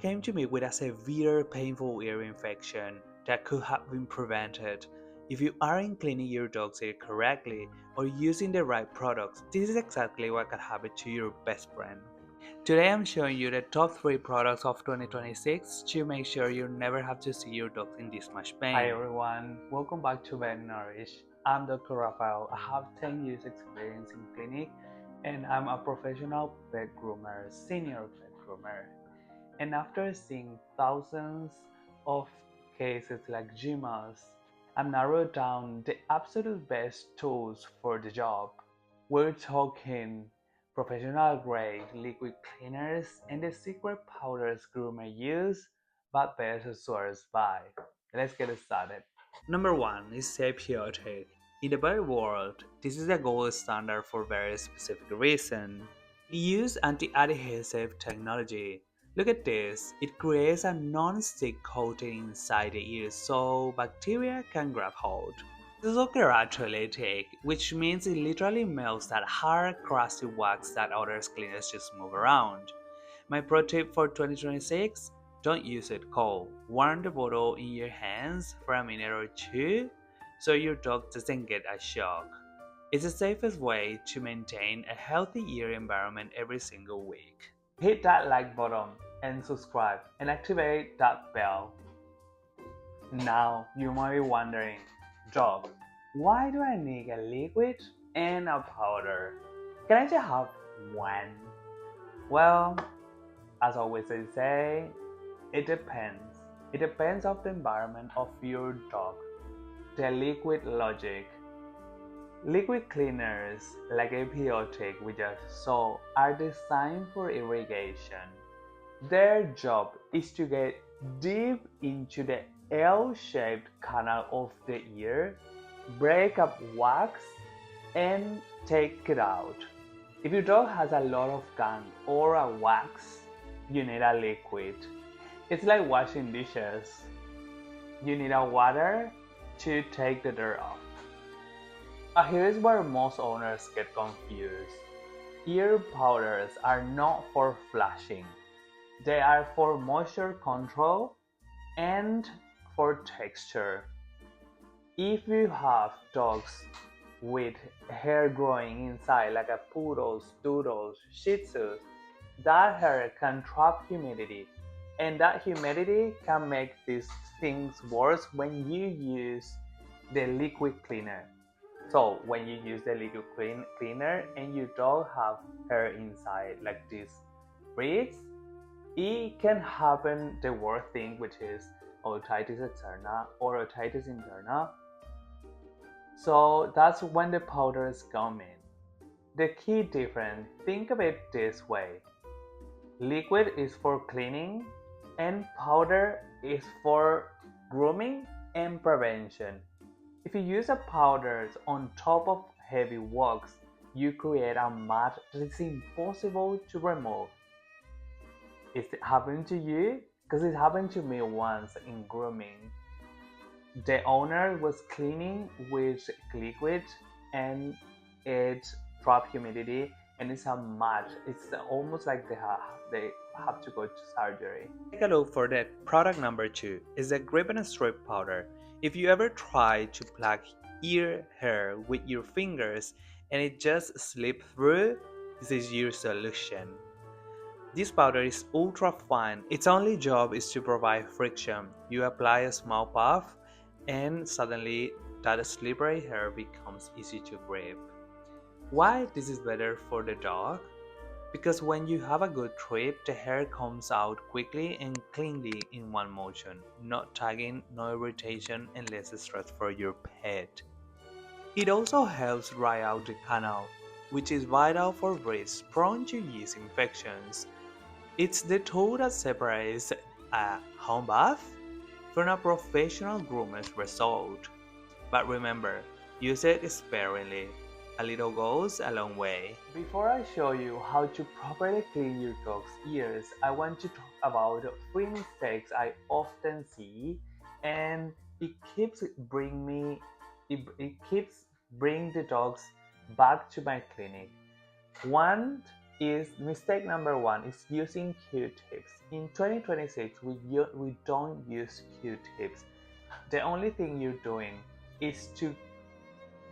came to me with a severe painful ear infection that could have been prevented if you aren't cleaning your dog's ear correctly or using the right products. This is exactly what can happen to your best friend. Today I'm showing you the top 3 products of 2026 to make sure you never have to see your dog in this much pain. Hi everyone, welcome back to Vet Nourish. I'm Dr. Rafael. I have 10 years experience in clinic and I'm a professional pet groomer, senior pet groomer. And after seeing thousands of cases like GMAs, I've narrowed down the absolute best tools for the job. We're talking professional grade liquid cleaners and the secret powders groomer use but best swears by. Let's get started. Number 1 is symbiotic. In the bird world, this is a gold standard for very specific reason. It uses anti-adhesive technology. Look at this, it creates a non-stick coating inside the ear so bacteria can grab hold. This is also keratolytic, which means it literally melts that hard, crusty wax that other cleaners just move around. My pro tip for 2026: don't use it cold. Warm the bottle in your hands for a minute or two so your dog doesn't get a shock. It's the safest way to maintain a healthy ear environment every single week. Hit that like button and subscribe and activate that bell. Now you might be wondering, Dog, why do I need a liquid and a powder? Can I just have one? Well, as always I say, it depends. It depends on the environment of your dog. The liquid logic. Liquid cleaners like Apiotic we just saw are designed for irrigation. Their job is to get deep into the L-shaped canal of the ear, break up wax, and take it out. If your dog has a lot of gunk or a wax, you need a liquid. It's like washing dishes. You need a water to take the dirt off. Here is where most owners get confused. Ear powders are not for flushing. They are for moisture control and for texture. If you have dogs with hair growing inside like a poodles, doodles, shih tzus, that hair can trap humidity and that humidity can make these things worse when you use the liquid cleaner. So when you use the liquid cleaner and your dog have hair inside like this braids, it can happen the worst thing, which is otitis externa or otitis interna. So that's when the powders come in. The key difference, think of it this way. Liquid is for cleaning and powder is for grooming and prevention. If you use a powders on top of heavy wax, you create a mat that is impossible to remove. Is it happened to you? Because it happened to me once in grooming. The owner was cleaning with liquid and it trapped humidity and it's a mat. It's almost like they have to go to surgery. Take a look for that. Product number 2 is the grip and strip powder. If you ever try to pluck ear hair with your fingers and it just slips through, this is your solution. This powder is ultra fine. Its only job is to provide friction. You apply a small puff and suddenly that slippery hair becomes easy to grip. Why this is better for the dog? Because when you have a good trip, the hair comes out quickly and cleanly in one motion. No tagging, no irritation, and less stress for your pet. It also helps dry out the canal, which is vital for breeds prone to yeast infections. It's the tool that separates a home bath from a professional groomer's result. But remember, use it sparingly. A little goes a long way. Before I show you how to properly clean your dog's ears, I want to talk about 3 mistakes I often see, and it keeps bring the dogs back to my clinic. One is mistake number one is using Q-tips. In 2026, we don't use Q-tips. The only thing you're doing is to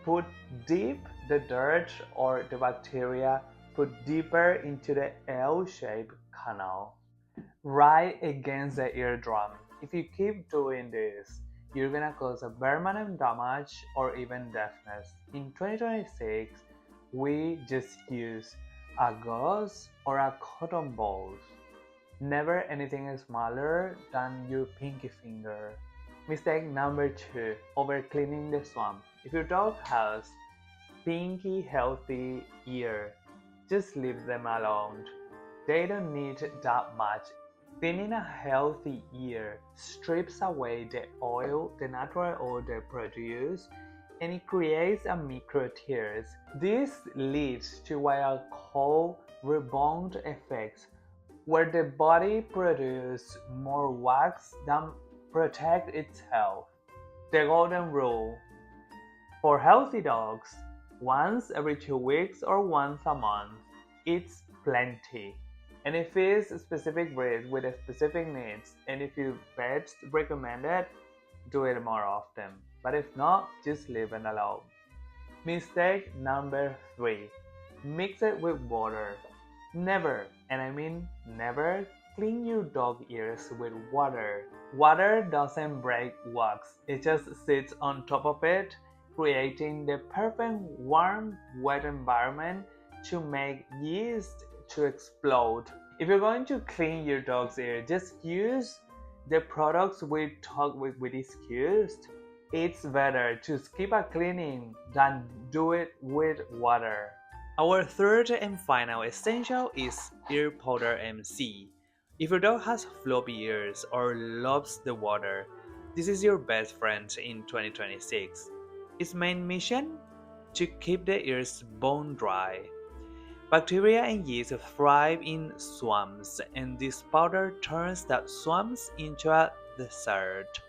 put deep the dirt or the bacteria, put deeper into the L-shaped canal right against the eardrum. If you keep doing this, you're gonna cause a permanent damage or even deafness. In 2026, we just use a gauze or a cotton ball. Never anything smaller than your pinky finger. Mistake number two, over cleaning the swamp. If your dog has pinky healthy ear, just leave them alone. They don't need that much. Cleaning a healthy ear strips away the oil, the natural oil they produce, and it creates a micro tears. This leads to what I call rebound effects, where the body produces more wax than protect itself. The golden rule for healthy dogs, once every 2 weeks or once a month, it's plenty. And if it's a specific breed with a specific needs, and if your vets recommend it, do it more often. But if not, just leave it alone. Mistake number three, mix it with water. Never, and I mean never, clean your dog ears with water. Water doesn't break wax, it just sits on top of it, creating the perfect warm, wet environment to make yeast to explode. If you're going to clean your dog's ear, just use the products we talk with used. It's better to skip a cleaning than do it with water. Our third and final essential is ear powder MC. If your dog has floppy ears or loves the water, this is your best friend in 2026. Its main mission? To keep the ears bone dry. Bacteria and yeast thrive in swamps, and this powder turns that swamps into a desert.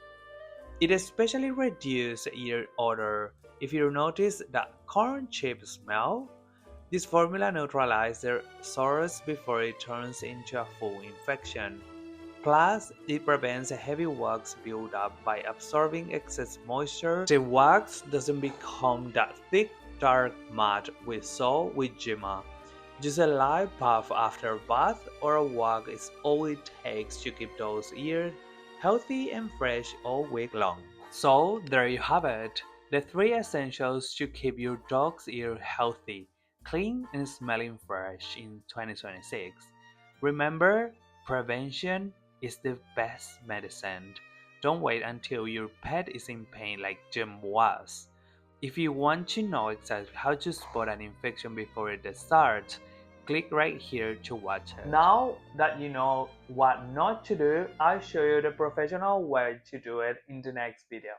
It especially reduces ear odor. If you notice that corn chip smell, this formula neutralizes their source before it turns into a full infection. Plus, it prevents a heavy wax buildup by absorbing excess moisture. The wax doesn't become that thick, dark mud we saw with Jima. Just a light puff after a bath or a walk is all it takes to keep those ears healthy and fresh all week long. So, there you have it. The three essentials to keep your dog's ear healthy, clean, and smelling fresh in 2026. Remember, prevention is the best medicine. Don't wait until your pet is in pain like Jim was. If you want to know exactly how to spot an infection before it starts, click right here to watch it. Now that you know what not to do, I'll show you the professional way to do it in the next video.